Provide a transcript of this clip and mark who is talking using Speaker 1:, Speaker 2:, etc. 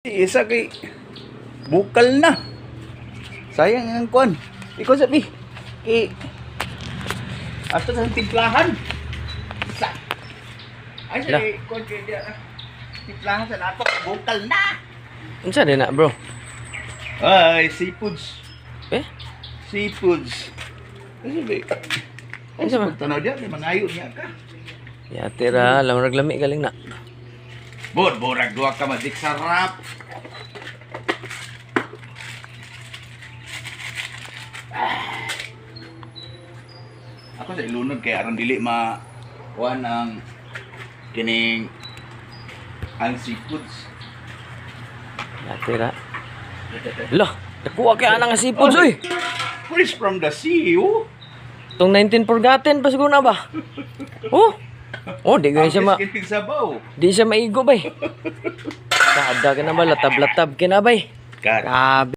Speaker 1: Isa kay bukal na. Sayang ang kwan. Ikaw sabi. Ato sa timplahan. Isa. Ay sa kwan kay dia. Timplahan sa nato bukal na.
Speaker 2: Unsa din na, bro?
Speaker 1: Ay, seafoods. Seafoods. Ano ba? Ano
Speaker 2: Unsa
Speaker 1: sa
Speaker 2: man?
Speaker 1: tanaw dia kay mangayo niya ka.
Speaker 2: Ya tira, lamang naglami galing na.
Speaker 1: Borag duwa ka madik sarap. Ako sa ilunod kay aron dili ma kuan ang kining ang seafoods.
Speaker 2: Ya tira. Lah, nakuha kay ana nga seafoods oy.
Speaker 1: Fresh from the sea, oh.
Speaker 2: Tong 19 forgotten pa siguro na ba? Oh. Oh, di gani siya
Speaker 1: Kinig sabaw.
Speaker 2: di siya maigo bay. Kada ka na ba latab-latab kina bay.
Speaker 1: Kat.
Speaker 2: Grabe.